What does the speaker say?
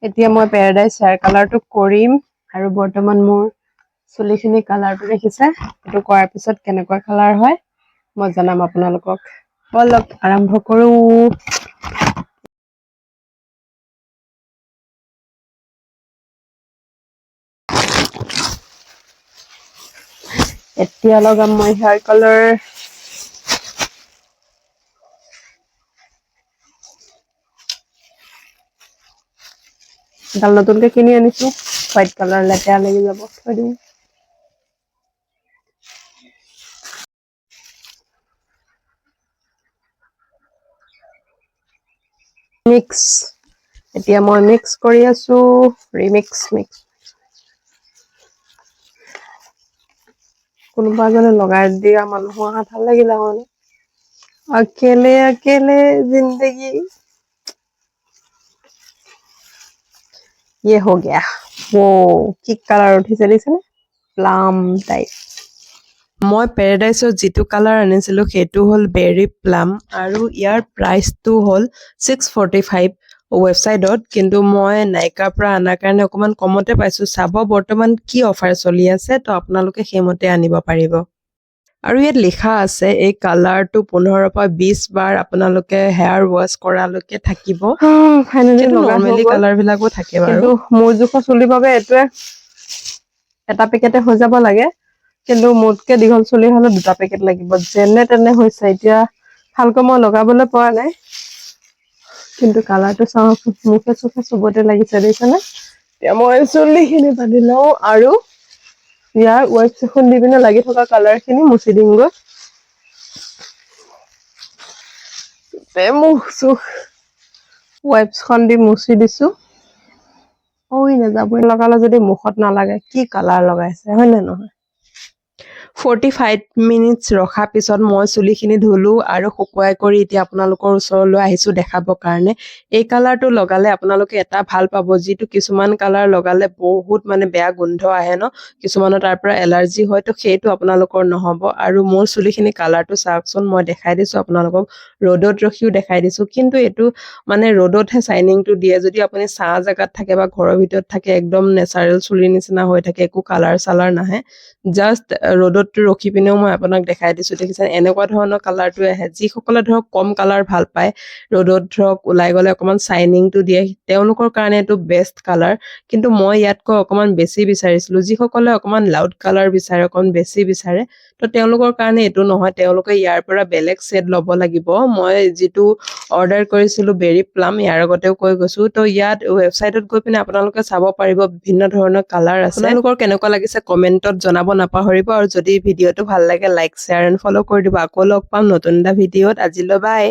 এতিয়া মই paradise hair কালাৰটো কৰিম আৰু বৰ্তমান মোৰ চুলিখিনি কালাৰটো দেখিছে এইটো কৰাৰ পিছত কেনেকুৱা কালাৰ হয় মই জনাম আপোনালোকক বলক আৰম্ভ কৰো এতিয়া লগাম মই হেয়াৰ কালাৰ ডাল নতুনকে কিনি আনিছো হোৱাইট কালাৰ লেতেৰা লাগি যাব থৈ দিম মিক্স এতিয়া মই মিক্স কৰি আছো ৰিমিক্স কোনোবা জনে লগাই দিয়া মানুহ অহা ভাল লাগিলে মানে अकेले अकेले जिंदगी ये हो गया वो কি কালাৰ উঠিছে দিছেনে প্লাম টাইপ মই পেৰাডাইজৰ যেটো কালাৰ আনিছিলো সেইটো হল বেৰি প্লাম আৰু ইয়াৰ প্ৰাইসটো হল 645 ওয়েবসাইটত কিন্তু মই নাইকাৰ পৰা আনাৰ কাৰণে অকমান কমতে পাইছো চাব বৰ্তমান কি অফাৰ চলি আছে তো আপোনালোকে হেমতে আনিব পাৰিব আৰু ইয়াত লিখা আছে এই কালাৰটো 15 পৰা 20 বাৰ আপোনালোকে হেয়াৰ ওয়াশ কৰালৈকে থাকিব ফাইনালি নৰমালি কালাৰ বিলাকো থাকে বাৰু কিন্তু মোৰ জোখ চুলি বাবে এটোৱে এটা পেকেটে হৈ যাব লাগে কিন্তু মোতকে দীঘল চুলি হলে দুটা পেকেট লাগিব যেনে তেনে হৈছে এতিয়া ভালকৈ মই লগাবলৈ পৰা নাই কিন্তু কালাৰটো চাও মুখে চুখে চবতে লাগিছে দেখিছানে এতিয়া মই চুলিখিনি বান্ধি লওঁ আৰু ইয়াৰ ওয়াইপছ এখন দি পিনে লাগি থকা কালাৰখিনি মুছি দিমগৈ মুখ চুখ ওয়াইপছখন দি মুছি দিছো ওই নাযাবই লগালে যদি মুখত নালাগে কি কালাৰ লগাইছে হয় নে নহয় 45 মিনিটস ৰখা পিছত মই চুলিখিনি ধুলো আৰু শুকুৱাই কৰি এতিয়া আপোনালোকৰ ওচৰলৈ আহিছো দেখাবৰ কাৰণে এই কালাৰটো লগালে আপোনালোকে এটা ভাল পাব যেটো কিছুমান কালাৰ লগালে বহুত মানে বেয়া গোন্ধ আহে ন কিছুমানৰ তাৰ পৰা এলাৰ্জি হয় তো সেইটো আপোনালোকৰ নহব আৰু মোৰ চুলিখিনি কালাৰটো চাওকচোন মই দেখাই দিছো আপোনালোকক ৰ'দত ৰখিও দেখাই দিছো কিন্তু এটো মানে ৰ'দতহে শাইনিংটো দিয়ে যদি আপুনি ছাঁ জাগাত থাকে বা ঘৰৰ ভিতৰত থাকে একদম নেচাৰেল চুলিৰ নিচিনা হৈ থাকে একো কালাৰ সালাৰ নাহে জাস্ট ৰ'দত ৰখি পিনেও মই আপোনাক দেখাই দিছো দেখিছেন এনেকুৱা ধৰণৰ কালাৰটো আহে যি সকলে ধৰক কম কালাৰ ভাল পায় ৰ'দত ধৰক ওলাই গলে অকমান শাইনিংটো দিয়ে তেওঁলোকৰ কাৰণে এটো বেষ্ট কালাৰ কিন্তু মই ইয়াতকৈ অকমান বেছি বিচাৰিছিলো যি সকলে অকমান লাউড কালাৰ বিচাৰে অকমান বেছি বিচাৰে তো তেওঁলোকৰ কাৰণে এটো নহয় তেওঁলোকে ইয়াৰ পৰা বেলেগ সেট ল'ব লাগিব মই যেটো অৰ্ডাৰ কৰিছিলো বেৰি প্লাম ইয়াৰ আগতেও কৈ গৈছো তো ইয়াত ওয়েবসাইটত গৈ পিনে আপোনালোকে চাব পাৰিব বিভিন্ন ধৰণৰ কালাৰ আছে আপোনালোকৰ কেনেকুৱা লাগিছে কমেন্টত জনাব নাপাহৰিব আৰু যদি ভিডিওটো ভাল লাগে লাইক শেয়াৰ এণ্ড ফলো কৰি দিব আকৌ লগ পাম নতুন এটা ভিডিওত আজিলৈ বাই